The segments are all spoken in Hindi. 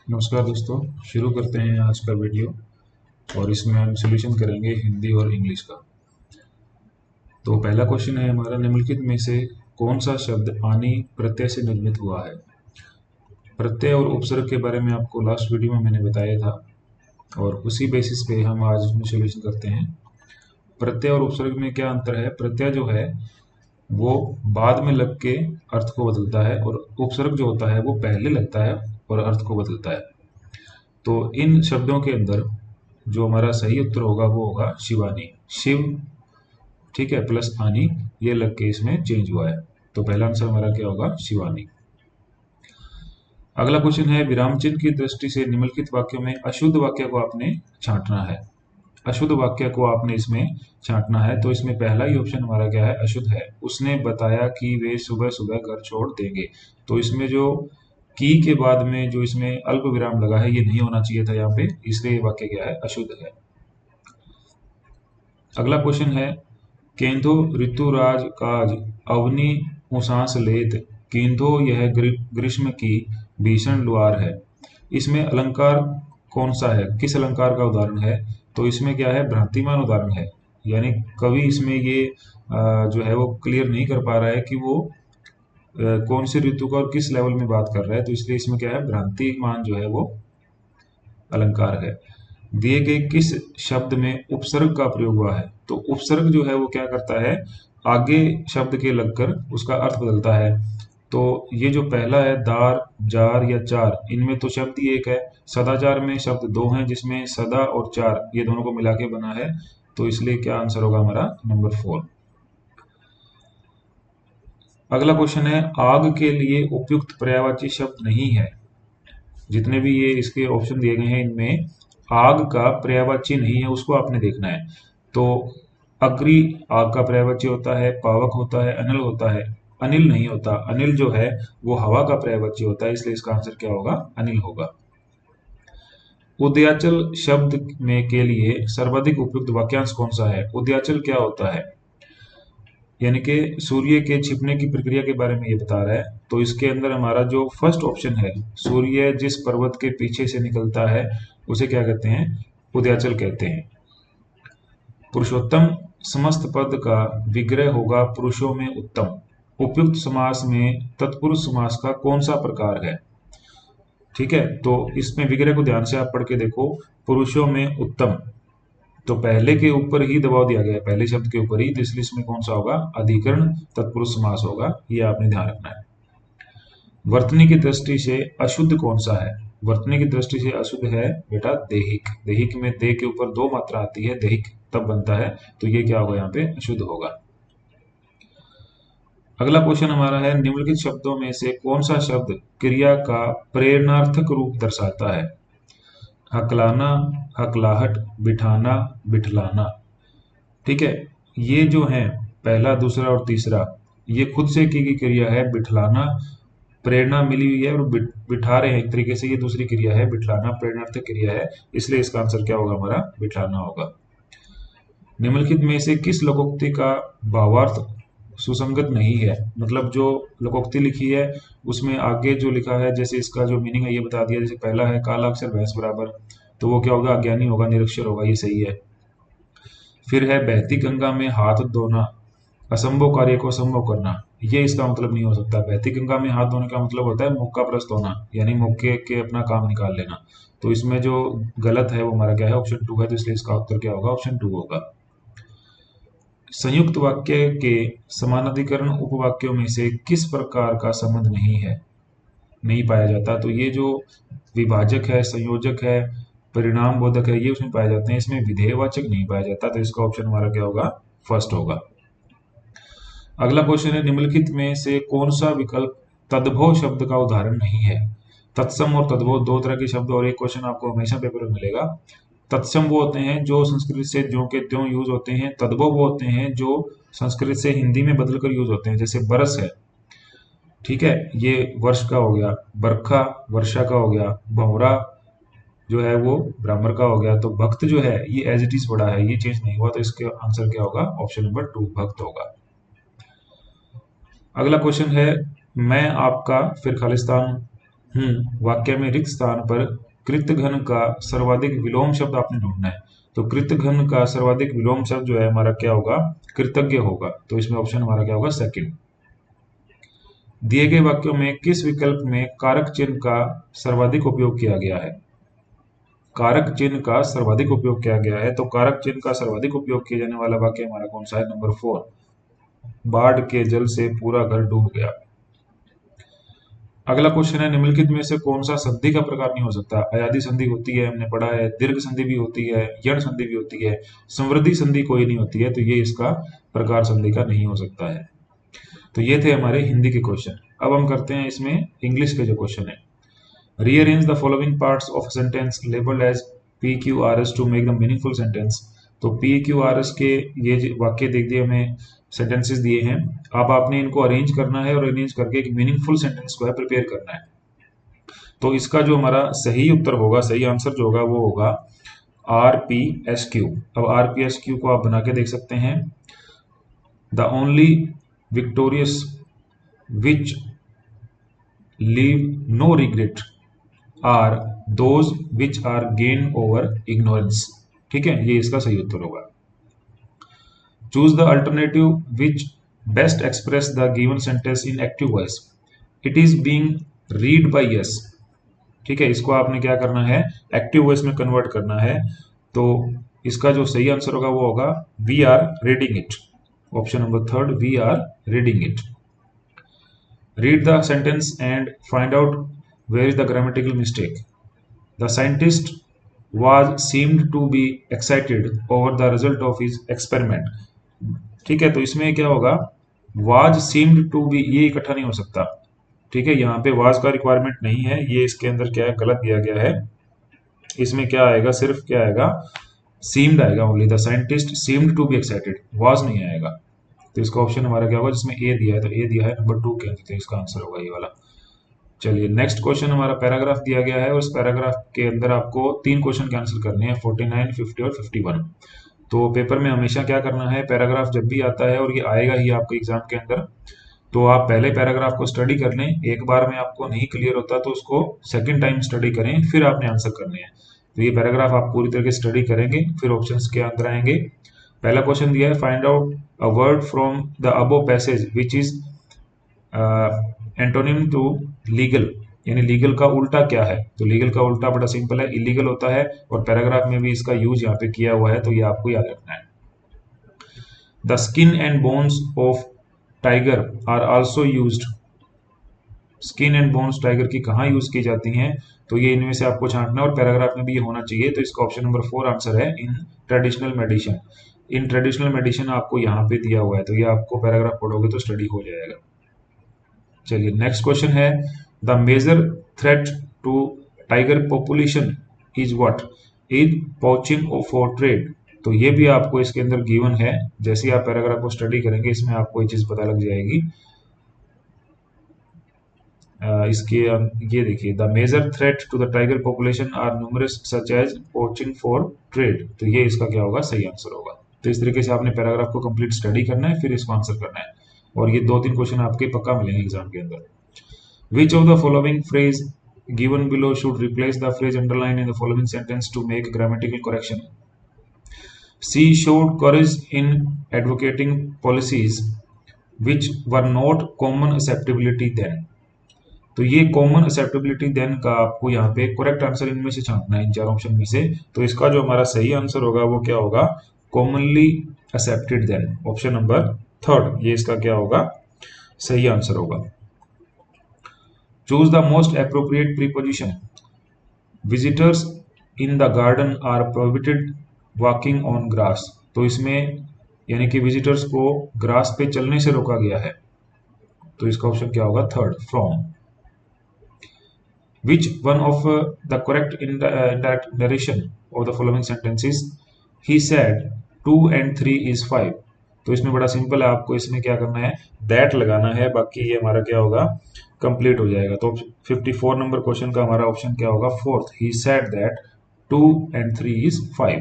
नमस्कार दोस्तों। शुरू करते हैं आज का वीडियो और इसमें हम सॉल्यूशन करेंगे हिंदी और इंग्लिश का। तो पहला क्वेश्चन है हमारा, निम्नलिखित में से कौन सा शब्द आनी प्रत्यय से निर्मित हुआ है। प्रत्यय और उपसर्ग के बारे में आपको लास्ट वीडियो में मैंने बताया था और उसी बेसिस पे हम आज उसमें सॉल्यूशन करते हैं। प्रत्यय और उपसर्ग में क्या अंतर है? प्रत्यय जो है वो बाद में लग के अर्थ को बदलता है और उपसर्ग जो होता है वो पहले लगता है और अर्थ को बदलता है। तो इन शब्दों के अंदर जो हमारा सही उत्तर होगा वो होगा शिवानी, शिव, ठीक है, प्लस आनी, ये लग के इसमें चेंज हुआ है। तो पहला आंसर हमारा क्या होगा? शिवानी। अगला क्वेश्चन है, विराम चिन्ह की दृष्टि से निम्नलिखित वाक्यों में अशुद्ध वाक्य को आपने छांटना है। अशुद्ध वाक्य को आपने इसमें छांटना है। तो इसमें पहला ही ऑप्शन हमारा क्या है? अशुद्ध है। उसने बताया कि वे सुबह सुबह घर छोड़ देंगे। तो इसमें जो की के बाद में जो इसमें अल्प विराम लगा है ये नहीं होना चाहिए था यहाँ पे, इसलिए ये वाक्य क्या है? अशुद्ध है। अगला क्वेश्चन है, केंदो ऋतुराज काज अवनी उषास लेत, केंदो यह ग्रीष्म की भीषण लुआर है। इसमें अलंकार कौन सा है? किस अलंकार का उदाहरण है? तो इसमें क्या है? भ्रांतिमान उदाहरण है। यानी कवि इसमें ये जो है वो क्लियर नहीं कर पा रहा है कि वो कौन सी ऋतु का और किस लेवल में बात कर रहा है। तो इसलिए इसमें क्या है? भ्रांतिमान जो है वो अलंकार है। दिए गए किस शब्द में उपसर्ग का प्रयोग हुआ है? तो उपसर्ग जो है वो क्या करता है? आगे शब्द के लगकर उसका अर्थ बदलता है। तो ये जो पहला है, दार, जार या चार, इनमें तो शब्द ही एक है। सदाचार में शब्द दो हैं, जिसमें सदा और चार ये दोनों को मिला के बना है। तो इसलिए क्या आंसर होगा हमारा? नंबर 4। अगला क्वेश्चन है, आग के लिए उपयुक्त पर्यायवाची शब्द नहीं है। जितने भी ये इसके ऑप्शन दिए गए हैं इनमें आग का पर्यायवाची नहीं है, उसको आपने देखना है। तो अग्नि आग का पर्यायवाची होता है, पावक होता है, अनल होता है। अनिल नहीं होता। अनिल जो है वो हवा का पर्यायवाची होता है, इसलिए इसका आंसर क्या होगा? अनिल होगा। उदयाचल शब्द में के लिए सर्वाधिक उपयुक्त वाक्यांश कौन सा है? उदयाचल क्या होता है? यानी कि सूर्य के छिपने की प्रक्रिया के बारे में ये बता रहा है। तो इसके अंदर हमारा जो फर्स्ट ऑप्शन है, सूर्य जिस पर्वत के पीछे से निकलता है उसे क्या कहते हैं? उदयाचल कहते हैं। पुरुषोत्तम समस्त पद का विग्रह होगा पुरुषों में उत्तम। उपयुक्त समास में तत्पुरुष समास का कौन सा प्रकार है? ठीक है, तो इसमें विग्रह को ध्यान से आप पढ़ के देखो। पुरुषों में उत्तम, तो पहले के ऊपर ही दबाव दिया गया है, पहले शब्द के ऊपर ही, तो इसलिए इसमें कौन सा होगा? अधिकरण तत्पुरुष समास होगा। ये आपने ध्यान रखना है। वर्तनी की दृष्टि से अशुद्ध कौन सा है? वर्तनी की दृष्टि से अशुद्ध है बेटा देहिक। देहिक में दे के ऊपर दो मात्रा आती है, देहिक तब बनता है। तो ये क्या होगा? यहाँ पे अशुद्ध होगा। अगला क्वेश्चन हमारा है, निम्नलिखित शब्दों में से कौन सा शब्द क्रिया का प्रेरणार्थक रूप दर्शाता है? हकलाना, हकलाहट, बिठाना, बिठलाना। ठीक है, ये जो है पहला, दूसरा और तीसरा, ये खुद से की गई क्रिया है। बिठलाना प्रेरणा मिली हुई है और बिठा रहे हैं एक तरीके से, ये दूसरी क्रिया है। बिठलाना प्रेरणार्थक क्रिया है, इसलिए इसका आंसर क्या होगा हमारा? बिठलाना होगा। निम्नलिखित में से किस लोकोक्ति का भावार्थ सुसंगत नहीं है? मतलब जो लोकोक्ति लिखी है उसमें आगे जो लिखा है, जैसे इसका जो मीनिंग है ये बता दिया। जैसे पहला है काला अक्षर भैंस बराबर, तो वो क्या होगा? अज्ञानी होगा, निरक्षर होगा, ये सही है। फिर है बहती गंगा में हाथ धोना, असंभव कार्य को संभव करना, ये इसका मतलब नहीं हो सकता। बहती गंगा में हाथ धोने का मतलब होता है मुक्का प्रस्त होना, यानी मुक्के के अपना काम निकाल लेना। तो इसमें जो गलत है वो हमारा क्या है? ऑप्शन 2 है। तो इसलिए इसका उत्तर क्या होगा? ऑप्शन 2 होगा। संयुक्त वाक्य के समानाधिकरण उपवाक्यों में से किस प्रकार का संबंध नहीं है, नहीं पाया जाता? तो ये जो विभाजक है, संयोजक है, परिणाम बोधक है, ये उसमें पाए जाते हैं। इसमें विधेयवाचक नहीं पाया जाता। तो इसका ऑप्शन हमारा क्या होगा? फर्स्ट होगा। अगला क्वेश्चन है, निम्नलिखित में से कौन सा विकल्प तद्भव शब्द का उदाहरण नहीं है? तत्सम और तद्भव दो तरह के शब्द, और एक क्वेश्चन आपको हमेशा पेपर में मिलेगा। तत्सम वो होते हैं जो संस्कृत से ज्यों के त्यों यूज होते हैं। तद्भव वो होते हैं जो संस्कृत से हिंदी में बदलकर यूज होते हैं। जैसे बरस है, ठीक है, ये वर्ष का हो गया। बरखा वर्षा का हो गया। भंवरा जो है वो ब्राह्मण का हो गया। तो भक्त जो है ये एज इट इज पड़ा है, ये चेंज नहीं हुआ। तो इसके आंसर क्या होगा? ऑप्शन नंबर 2 भक्त होगा। अगला क्वेश्चन है, मैं आपका फिर खालिस्तान वाक्य में रिक्त स्थान पर कृतघ्न का सर्वाधिक विलोम शब्द आपने ढूंढना है। तो कृतघ्न का सर्वाधिक विलोम शब्द जो है हमारा क्या होगा, कृतज्ञ होगा। तो इसमें ऑप्शन हमारा क्या होगा, सेकंड। दिए गए वाक्यों में किस विकल्प में कारक चिन्ह का सर्वाधिक उपयोग किया गया है? कारक चिन्ह का सर्वाधिक उपयोग किया गया है, तो कारक चिन्ह का सर्वाधिक उपयोग किया जाने वाला वाक्य हमारा कौन सा है, नंबर 4। बाढ़ के जल से पूरा घर डूब गया। अगला क्वेश्चन है, निम्नलिखित में से कौन सा संधि का प्रकार नहीं हो सकता? अयादी संधि होती है, हमने पढ़ा है। दीर्घ संधि भी होती है, यण संधि भी होती है, समृद्धि संधि कोई नहीं होती है, तो ये इसका प्रकार संधि का नहीं हो सकता है। तो ये थे हमारे हिंदी के क्वेश्चन। अब हम करते हैं इसमें इंग्लिश के जो क्वेश्चन है। Rearrange the following parts of sentence labelled as P Q R S to make the meaningful sentence. तो पी क्यू आर एस के ये वाक्य देख दिए हमें, सेंटेंसेस दिए हैं। अब आपने इनको अरेंज करना है और अरेंज करके एक मीनिंगफुल सेंटेंस को है प्रिपेयर करना है। तो इसका जो हमारा सही उत्तर होगा, सही आंसर जो होगा वो होगा आर पी एस क्यू। अब आर पी एस क्यू को आप बना के देख सकते हैं। The only victorious which leave no regret are those which are gain over ignorance. ठीक है, ये इसका सही उत्तर होगा। Choose the alternative which best express the given sentence in active voice. It is being read by yes. ठीक है, इसको आपने क्या करना है, एक्टिव वॉइस में कन्वर्ट करना है। तो इसका जो सही आंसर होगा वो होगा we are reading it. Option number 3, we are reading it. Read the sentence and find out where is the grammatical mistake. The scientist was seemed to be excited over the result of his experiment। ठीक है, तो इसमें क्या होगा, was seemed to be, ये इकट्ठा नहीं हो सकता। ठीक है, यहाँ पे was का रिक्वायरमेंट नहीं है, ये इसके अंदर क्या है, गलत दिया गया है। इसमें क्या आएगा, सिर्फ क्या आएगा, seemed आएगा। Only the scientist seemed to be excited, was नहीं आएगा। तो इसका ऑप्शन हमारा क्या होगा, जिसमें ए दिया है, तो ए दिया है नंबर 2 के अंदर, तो इसका आंसर होगा ये वाला। चलिए नेक्स्ट क्वेश्चन, हमारा पैराग्राफ दिया गया है और इस पैराग्राफ के अंदर आपको 3 क्वेश्चन के आंसर करने हैं, 49, 50 और 51। तो पेपर में हमेशा क्या करना है, पैराग्राफ जब भी आता है, और ये आएगा ही आपके एग्जाम के अंदर, तो आप पहले पैराग्राफ को स्टडी कर लें। एक बार में आपको नहीं क्लियर होता तो उसको सेकंड टाइम स्टडी करें, फिर आपने आंसर करने हैं। तो ये पैराग्राफ आप पूरी तरह से स्टडी करेंगे, फिर ऑप्शंस के अंदर आएंगे। पहला क्वेश्चन दिया है, find out a word from the above passage which is antonym to legal. यानी लीगल का उल्टा क्या है, तो लीगल का उल्टा बड़ा सिंपल है, इलीगल होता है। और पैराग्राफ में भी इसका यूज यहाँ पे किया हुआ है, तो ये आपको याद रखना है। The skin and bones of tiger are also used. Skin and bones tiger की कहाँ यूज की जाती हैं, तो ये इनमें से आपको छांटना है और पैराग्राफ में भी ये होना चाहिए। तो इसका ऑप्शन नंबर 4 आंसर है, in traditional medicine. In traditional medicine आपको यहाँ पे दिया हुआ है, तो ये आपको पैराग्राफ पढ़ोगे तो स्टडी हो जाएगा। चलिए नेक्स्ट क्वेश्चन है, the major threat to tiger population is what? Is poaching for trade. तो ये भी आपको इसके अंदर गिवन है, जैसे ही आप पैराग्राफ को स्टडी करेंगे इसमें आपको ये चीज पता लग जाएगी। इसके ये देखिए, the major threat to the tiger population are numerous such as poaching for trade. तो ये इसका क्या होगा, सही आंसर होगा। तो इस तरीके से आपने पैराग्राफ को कंप्लीट स्टडी करना है, फिर इसको आंसर करना है, और ये 2-3 क्वेश्चन आपके पक्का मिलेंगे एग्जाम के अंदर। Which of the following phrase given below should replace the phrase underline in the following sentence to make grammatical correction? She showed courage in advocating policies which were not common acceptability then. तो ये कॉमन एक्सेप्टेबिलिटी देन का आपको यहाँ पे करेक्ट आंसर इनमें से छांटना है, इन 4 ऑप्शन में से। तो इसका जो हमारा सही आंसर होगा वो क्या होगा, commonly accepted then. Option number 3, ये इसका क्या होगा, सही आंसर होगा। Choose the most appropriate preposition. Visitors in the garden are prohibited walking on grass. तो इसमें यानी कि विजिटर्स को ग्रास पे चलने से रोका गया है, तो इसका ऑप्शन क्या होगा, 3, from. Which one of the correct indirect narration of the following sentences? He said 2 and 3 is 5। तो इसमें बड़ा सिंपल है, आपको इसमें क्या करना है, that लगाना है, बाकी ये हमारा क्या होगा, कंप्लीट हो जाएगा। तो 54 नंबर क्वेश्चन का हमारा ऑप्शन क्या होगा, 4th। He said that 2 and 3 is 5।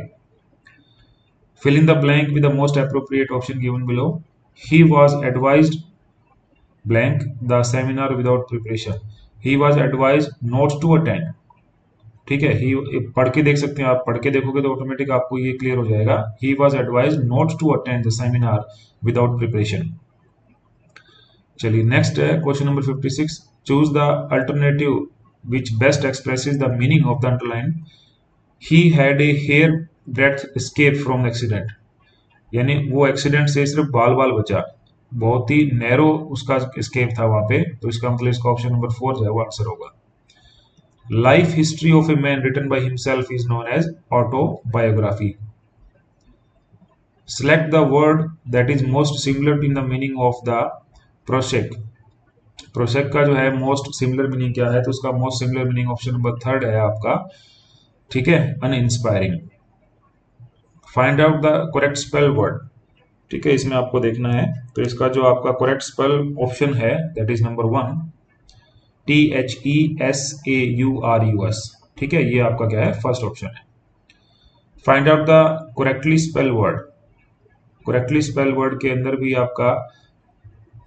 Fill in the blank with the most appropriate option given below। He was advised blank the seminar without preparation। He was advise not to attend. ठीक है, ही पढ़ के देख सकते हैं आप, पढ़ के देखोगे तो ऑटोमेटिक आपको ये क्लियर हो जाएगा। He was advise not to attend the seminar without preparation. चलिए नेक्स्ट है question number 56। Choose the alternative which best expresses the meaning of the underline he had a hair breadth escape from accident. यानी वो एक्सीडेंट से सिर्फ बाल बाल बचा, बहुत ही नैरो उसका एस्केप था वहां पे, तो इसका मतलब इसका ऑप्शन नंबर 4 जो है वो आंसर होगा। Life history of a man written by himself is known as autobiography. Select the word that is most similar in the meaning of the prosaic। प्रोसेक का जो है मोस्ट सिमिलर मीनिंग क्या है, तो उसका most similar meaning option number 3 है आपका। ठीक है, uninspiring. Find out the correct spell word. ठीक है, इसमें आपको देखना है, तो इसका जो आपका करेक्ट स्पेल ऑप्शन है दैट इज नंबर 1, THESAURUS। ठीक है, ये आपका क्या है, फर्स्ट ऑप्शन है। Find out the correctly spell word. Correctly spell word के अंदर भी आपका,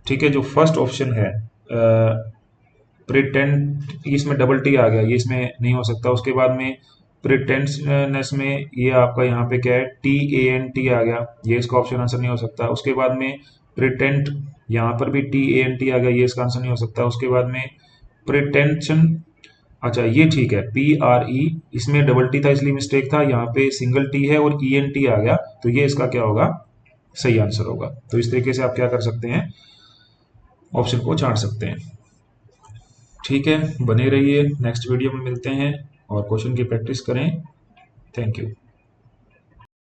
ठीक है, जो फर्स्ट ऑप्शन है प्रिटेंड, इसमें डबल टी आ गया, ये इसमें नहीं हो सकता। उसके बाद में प्रिटेंसनेस में ये आपका यहाँ पे क्या है, TANT आ गया, ये इसका ऑप्शन आंसर नहीं हो सकता। उसके बाद में प्रिटेंट, यहाँ पर भी TANT आ गया, ये इसका आंसर नहीं हो सकता। उसके बाद में प्रिटेंशन, अच्छा ये ठीक है, PRE, इसमें डबल टी था इसलिए मिस्टेक था, यहाँ पे सिंगल टी है और ENT आ गया, तो ये इसका क्या होगा, सही आंसर होगा। तो इस तरीके से आप क्या कर सकते हैं, ऑप्शन को छांट सकते हैं। ठीक है, बने रहिए, नेक्स्ट वीडियो में मिलते हैं और क्वेश्चन की प्रैक्टिस करें। Thank you.